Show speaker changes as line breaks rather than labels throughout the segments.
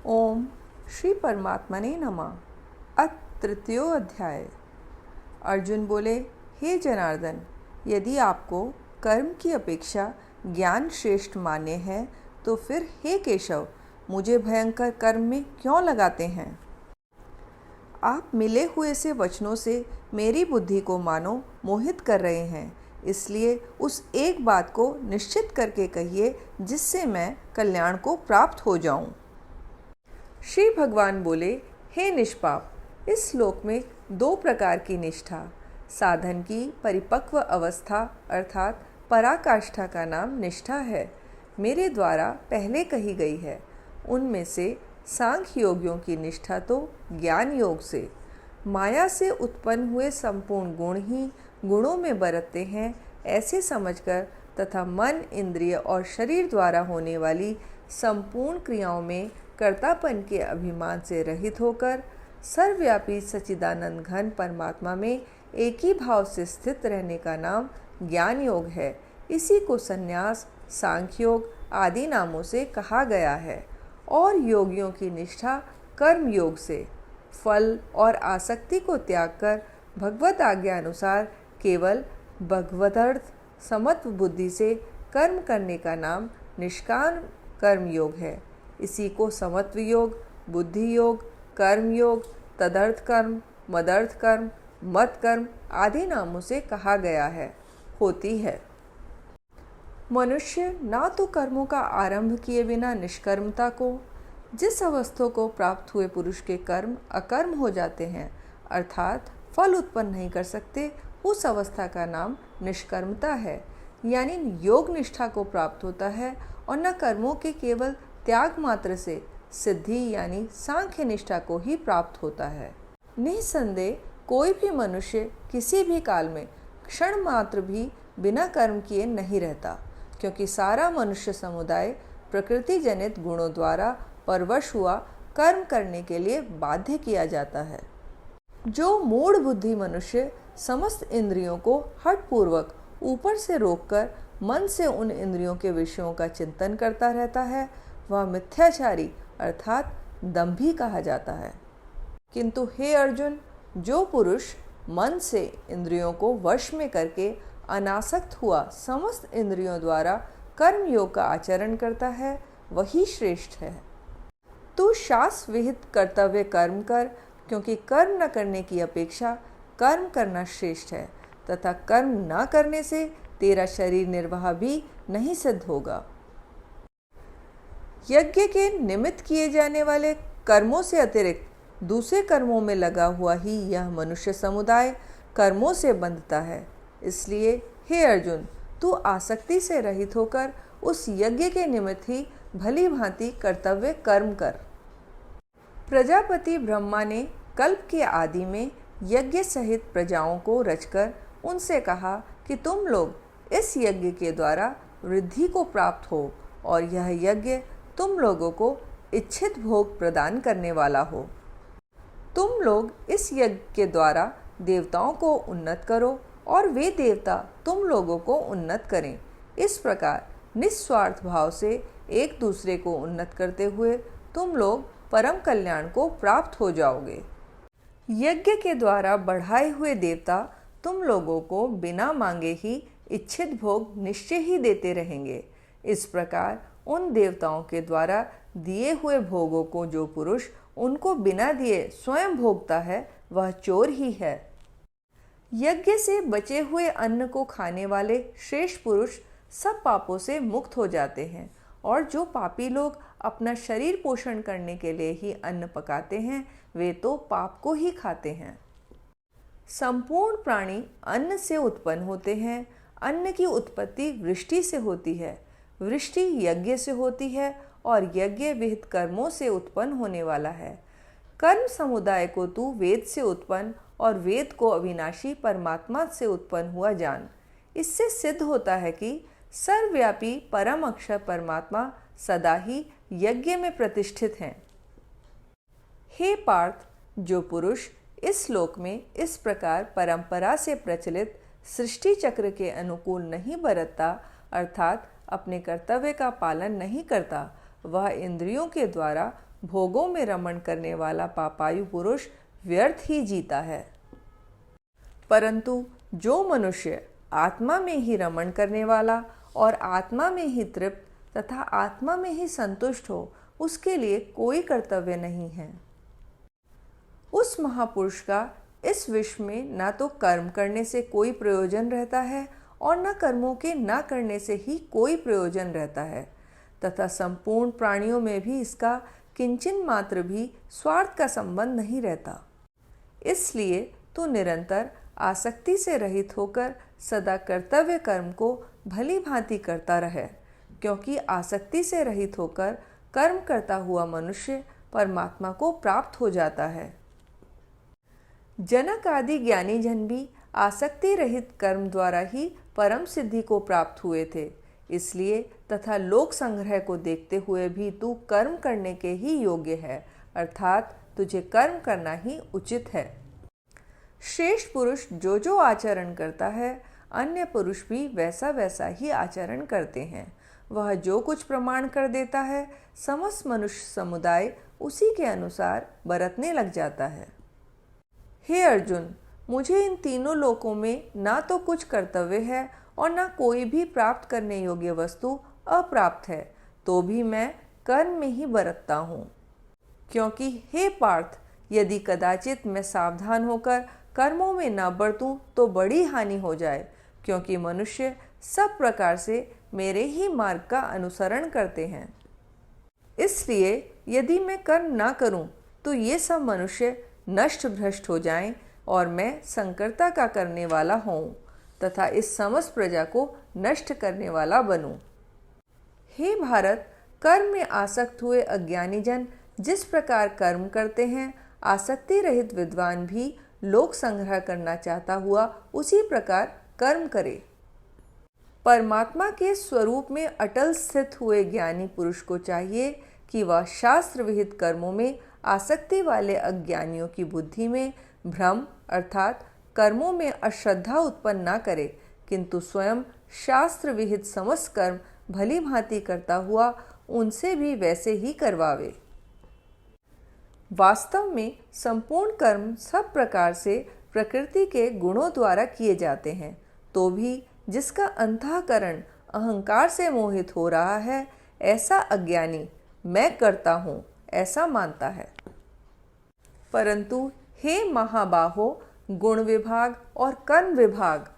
ओम श्री परमात्मने नमः। अथ तृतीयो अध्याय। अर्जुन बोले, हे जनार्दन, यदि आपको कर्म की अपेक्षा ज्ञान श्रेष्ठ मान्य है तो फिर हे केशव, मुझे भयंकर कर्म में क्यों लगाते हैं? आप मिले हुए से वचनों से मेरी बुद्धि को मानो मोहित कर रहे हैं, इसलिए उस एक बात को निश्चित करके कहिए जिससे मैं कल्याण को प्राप्त हो जाऊं। श्री भगवान बोले, हे निष्पाप, इस श्लोक में दो प्रकार की निष्ठा, साधन की परिपक्व अवस्था अर्थात पराकाष्ठा का नाम निष्ठा है, मेरे द्वारा पहले कही गई है। उनमें से सांख्य योगियों की निष्ठा तो ज्ञान योग से, माया से उत्पन्न हुए संपूर्ण गुण ही गुणों में बरतते हैं ऐसे समझकर तथा मन, इंद्रिय और शरीर द्वारा होने वाली संपूर्ण क्रियाओं में कर्तापन के अभिमान से रहित होकर सर्वव्यापी सच्चिदानंद घन परमात्मा में एक ही भाव से स्थित रहने का नाम ज्ञान योग है। इसी को संन्यास, सांख्य योग आदि नामों से कहा गया है। और योगियों की निष्ठा कर्म योग से, फल और आसक्ति को त्याग कर भगवत आज्ञा अनुसार केवल भगवदर्थ समत्व बुद्धि से कर्म करने का नाम निष्काम कर्म योग है। इसी को समत्व योग, बुद्धि योग, कर्म योग, तदर्थ कर्म, मदर्थ कर्म, मत कर्म आदि नामों से कहा गया है, होती है। मनुष्य ना तो कर्मों का आरंभ किए बिना निष्कर्मता को, जिस अवस्था को प्राप्त हुए पुरुष के कर्म अकर्म हो जाते हैं अर्थात फल उत्पन्न नहीं कर सकते, उस अवस्था का नाम निष्कर्मता है, यानी योग निष्ठा को प्राप्त होता है। और न कर्मों के केवल त्याग मात्र से सिद्धि यानी सांख्य निष्ठा को ही प्राप्त होता है। निसंदेह कोई भी मनुष्य किसी भी काल में क्षण मात्र भी बिना कर्म किए नहीं रहता, क्योंकि सारा मनुष्य समुदाय प्रकृति जनित गुणों द्वारा परवश हुआ कर्म करने के लिए बाध्य किया जाता है। जो मूढ़ बुद्धि मनुष्य समस्त इंद्रियों को हठपूर्वक ऊपर से रोककर मन से उन इंद्रियों के विषयों का चिंतन करता रहता है, वह मिथ्याचारी अर्थात दंभी कहा जाता है। किंतु हे अर्जुन, जो पुरुष मन से इंद्रियों को वश में करके अनासक्त हुआ समस्त इंद्रियों द्वारा कर्म योग का आचरण करता है, वही श्रेष्ठ है। तू शास्त्र विहित कर्तव्य कर्म कर, क्योंकि कर्म न करने की अपेक्षा कर्म करना श्रेष्ठ है, तथा कर्म न करने से तेरा शरीर निर्वाह भी नहीं सिद्ध होगा। यज्ञ के निमित्त किए जाने वाले कर्मों से अतिरिक्त दूसरे कर्मों में लगा हुआ ही यह मनुष्य समुदाय कर्मों से बंधता है। इसलिए हे अर्जुन, तू आसक्ति से रहित होकर उस यज्ञ के निमित्त ही भली भांति कर्तव्य कर्म कर। प्रजापति ब्रह्मा ने कल्प के आदि में यज्ञ सहित प्रजाओं को रचकर उनसे कहा कि तुम लोग इस यज्ञ के द्वारा वृद्धि को प्राप्त हो और यह यज्ञ तुम लोगों को इच्छित भोग प्रदान करने वाला हो। तुम लोग इस यज्ञ के द्वारा देवताओं को उन्नत करो और वे देवता तुम लोगों को उन्नत करें। इस प्रकार निस्वार्थ भाव से एक दूसरे को उन्नत करते हुए तुम लोग परम कल्याण को प्राप्त हो जाओगे। यज्ञ के द्वारा बढ़ाए हुए देवता तुम लोगों को बिना मांगे ही इच्छित भोग निश्चय ही देते रहेंगे। इस प्रकार उन देवताओं के द्वारा दिए हुए भोगों को जो पुरुष उनको बिना दिए स्वयं भोगता है, वह चोर ही है। यज्ञ से बचे हुए अन्न को खाने वाले श्रेष्ठ पुरुष सब पापों से मुक्त हो जाते हैं, और जो पापी लोग अपना शरीर पोषण करने के लिए ही अन्न पकाते हैं, वे तो पाप को ही खाते हैं। संपूर्ण प्राणी अन्न से उत्पन्न होते हैं। अन्न की उत्पत्ति वृष्टि से होती है, वृष्टि यज्ञ से होती है और यज्ञ विहित कर्मों से उत्पन्न होने वाला है। कर्म समुदाय को तू वेद से उत्पन्न और वेद को अविनाशी परमात्मा से उत्पन्न हुआ जान। इससे सिद्ध होता है कि सर्वव्यापी परम अक्षर परमात्मा सदा ही यज्ञ में प्रतिष्ठित हैं। हे पार्थ, जो पुरुष इस श्लोक में इस प्रकार परंपरा से प्रचलित सृष्टि चक्र के अनुकूल नहीं बरतता अर्थात अपने कर्तव्य का पालन नहीं करता, वह इंद्रियों के द्वारा भोगों में रमण करने वाला पापायु पुरुष व्यर्थ ही जीता है। परंतु जो मनुष्य आत्मा में ही रमण करने वाला और आत्मा में ही तृप्त तथा आत्मा में ही संतुष्ट हो, उसके लिए कोई कर्तव्य नहीं है। उस महापुरुष का इस विश्व में ना तो कर्म करने से कोई प्रयोजन रहता है और न कर्मों के न करने से ही कोई प्रयोजन रहता है, तथा संपूर्ण प्राणियों में भी इसका किंचन मात्र भी स्वार्थ का संबंध नहीं रहता। इसलिए तू निरंतर आसक्ति से रहित होकर सदा कर्तव्य कर्म को भली भांति करता रहे, क्योंकि आसक्ति से रहित होकर कर्म करता हुआ मनुष्य परमात्मा को प्राप्त हो जाता है। जनक आदि ज्ञानी जन भी आसक्ति रहित कर्म द्वारा ही परम सिद्धि को प्राप्त हुए थे। इसलिए तथा लोक संग्रह को देखते हुए भी तू कर्म करने के ही योग्य है, अर्थात तुझे कर्म करना ही उचित है। श्रेष्ठ पुरुष जो जो आचरण करता है, अन्य पुरुष भी वैसा वैसा ही आचरण करते हैं। वह जो कुछ प्रमाण कर देता है, समस्त मनुष्य समुदाय उसी के अनुसार बरतने लग जाता है। हे अर्जुन, मुझे इन तीनों लोकों में ना तो कुछ कर्तव्य है और ना कोई भी प्राप्त करने योग्य वस्तु अप्राप्त है, तो भी मैं कर्म में ही बरतता हूँ। क्योंकि हे पार्थ, यदि कदाचित मैं सावधान होकर कर्मों में न बरतूं तो बड़ी हानि हो जाए, क्योंकि मनुष्य सब प्रकार से मेरे ही मार्ग का अनुसरण करते हैं। इसलिए यदि मैं कर्म ना करूं तो ये सब मनुष्य नष्ट भ्रष्ट हो जाएं और मैं संकर्ता का करने वाला हूँ तथा इस समस्त प्रजा को नष्ट करने वाला बनूं। हे भारत, कर्म में आसक्त हुए अज्ञानी जन जिस प्रकार कर्म करते हैं, आसक्ति रहित विद्वान भी लोक संग्रह करना चाहता हुआ उसी प्रकार कर्म करे। परमात्मा के स्वरूप में अटल स्थित हुए ज्ञानी पुरुष को चाहिए कि वह शास्त्र विहित कर्मों में आसक्ति वाले अज्ञानियों की बुद्धि में भ्रम अर्थात कर्मों में अश्रद्धा उत्पन्न न करे, किंतु स्वयं शास्त्र विहित समस्त कर्म भली भांति करता हुआ उनसे भी वैसे ही करवावे। वास्तव में संपूर्ण कर्म सब प्रकार से प्रकृति के गुणों द्वारा किए जाते हैं, तो भी जिसका अंतःकरण अहंकार से मोहित हो रहा है, ऐसा अज्ञानी मैं करता हूँ ऐसा मानता है। परंतु हे महाबाहो, गुण विभाग और कर्म विभाग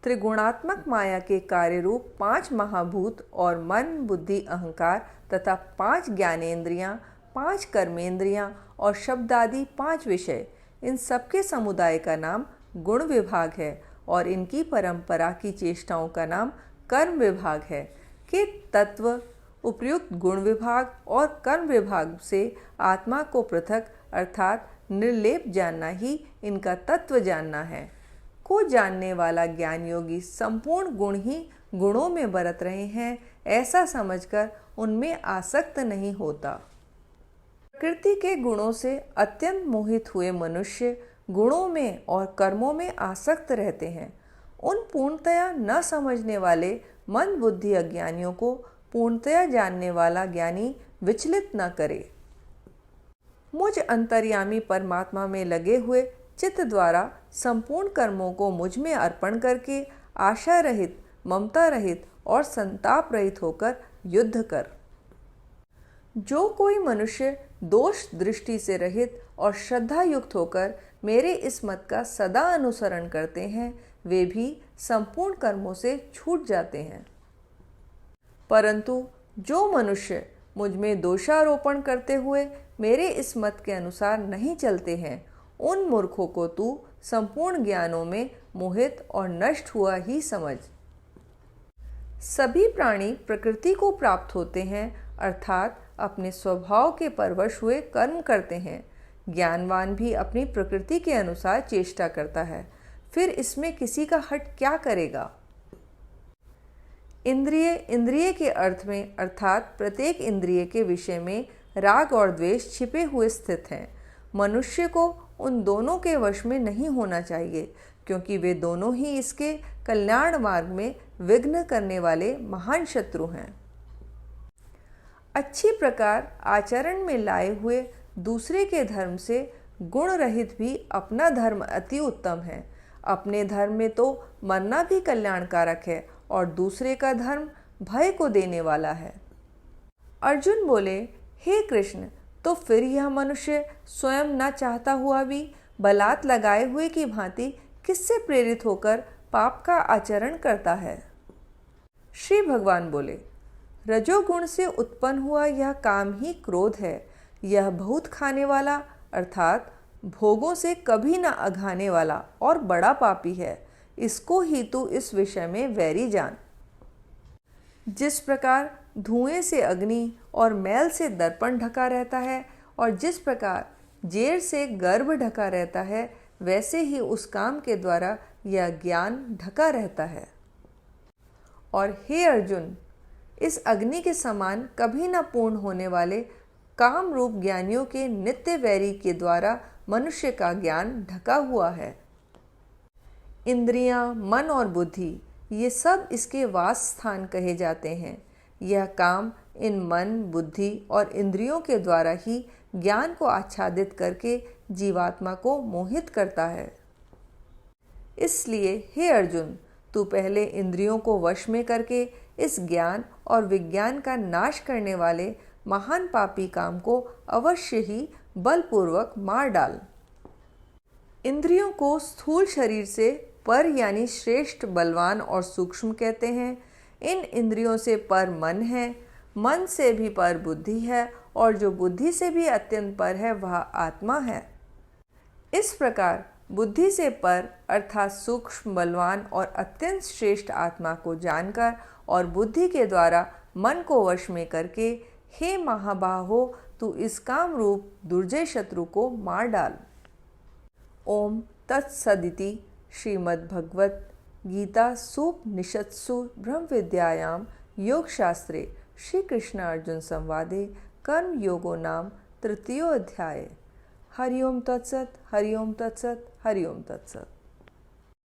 त्रिगुणात्मक माया के कार्य रूप 5 महाभूत और मन बुद्धि अहंकार तथा 5 ज्ञानेंद्रियां, 5 कर्मेंद्रियां और शब्दादि 5 विषय, इन सबके समुदाय का नाम गुण विभाग है और इनकी परंपरा की चेष्टाओं का नाम कर्म विभाग है। कि तत्व उपयुक्त गुण विभाग और कर्म विभाग से आत्मा को पृथक अर्थात निर्लेप जानना ही इनका तत्व जानना है। को जानने वाला ज्ञान योगी संपूर्ण गुण ही गुणों में बरत रहे हैं ऐसा समझकर उनमें आसक्त नहीं होता। प्रकृति के गुणों से अत्यंत मोहित हुए मनुष्य गुणों में और कर्मों में आसक्त रहते हैं। उन पूर्णतया न समझने वाले मन बुद्धि अज्ञानियों को पूर्णतया जानने वाला ज्ञानी विचलित न करे। मुझ अंतर्यामी परमात्मा में लगे हुए चित्त द्वारा संपूर्ण कर्मों को मुझ में अर्पण करके आशा रहित, ममता रहित और संताप रहित होकर युद्ध कर। जो कोई मनुष्य दोष दृष्टि से रहित और श्रद्धा युक्त होकर मेरे इस मत का सदा अनुसरण करते हैं, वे भी संपूर्ण कर्मों से छूट जाते हैं। परंतु जो मनुष्य मुझ में दोषारोपण करते हुए मेरे इस मत के अनुसार नहीं चलते हैं, उन मूर्खों को तू संपूर्ण ज्ञानों में मोहित और नष्ट हुआ ही समझ। सभी प्राणी प्रकृति को प्राप्त होते हैं अर्थात अपने स्वभाव के परवश हुए कर्म करते हैं। ज्ञानवान भी अपनी प्रकृति के अनुसार चेष्टा करता है, फिर इसमें किसी का हट क्या करेगा। इंद्रिय के अर्थ में अर्थात प्रत्येक इंद्रिय के विषय में राग और द्वेष छिपे हुए स्थित हैं। मनुष्य को उन दोनों के वश में नहीं होना चाहिए, क्योंकि वे दोनों ही इसके कल्याण मार्ग में विघ्न करने वाले महान शत्रु हैं। अच्छी प्रकार आचरण में लाए हुए दूसरे के धर्म से गुण रहित भी अपना धर्म अति उत्तम है। अपने धर्म में तो मरना भी कल्याणकारक है और दूसरे का धर्म भय को देने वाला है। अर्जुन बोले, हे कृष्ण, तो फिर यह मनुष्य स्वयं न चाहता हुआ भी बलात् लगाए हुए की भांति किससे प्रेरित होकर पाप का आचरण करता है? श्री भगवान बोले, रजोगुण से उत्पन्न हुआ यह काम ही क्रोध है। यह बहुत खाने वाला अर्थात भोगों से कभी न अघाने वाला और बड़ा पापी है। इसको ही तू इस विषय में वैरी जान। जिस प्रकार धुएं से अग्नि और मैल से दर्पण ढका रहता है और जिस प्रकार जेर से गर्भ ढका रहता है, वैसे ही उस काम के द्वारा यह ज्ञान ढका रहता है। और हे अर्जुन, इस अग्नि के समान कभी न पूर्ण होने वाले काम रूप ज्ञानियों के नित्य वैरी के द्वारा मनुष्य का ज्ञान ढका हुआ है। इंद्रियां, मन और बुद्धि ये सब इसके वास स्थान कहे जाते हैं। यह काम इन मन, बुद्धि और इंद्रियों के द्वारा ही ज्ञान को आच्छादित करके जीवात्मा को मोहित करता है। इसलिए हे अर्जुन, तू पहले इंद्रियों को वश में करके इस ज्ञान और विज्ञान का नाश करने वाले महान पापी काम को अवश्य ही बलपूर्वक मार डाल। इंद्रियों को स्थूल शरीर से पर यानी श्रेष्ठ, बलवान और सूक्ष्म कहते हैं। इन इंद्रियों से पर मन है, मन से भी पर बुद्धि है और जो बुद्धि से भी अत्यंत पर है वह आत्मा है। इस प्रकार बुद्धि से पर अर्थात सूक्ष्म, बलवान और अत्यंत श्रेष्ठ आत्मा को जानकर और बुद्धि के द्वारा मन को वश में करके हे महाबाहो, तू इस काम रूप दुर्जय शत्रु को मार डाल। ओम तत्सदिति श्रीमद्भगवत गीता सूपनिषत्सु ब्रह्म विद्यायां योगशास्त्रे श्री कृष्ण अर्जुन संवादे कर्म योगो नाम तृतीयोऽध्याय। हरि ओम तत्सत, हरि ओम तत्सत, हरि ओम तत्सत।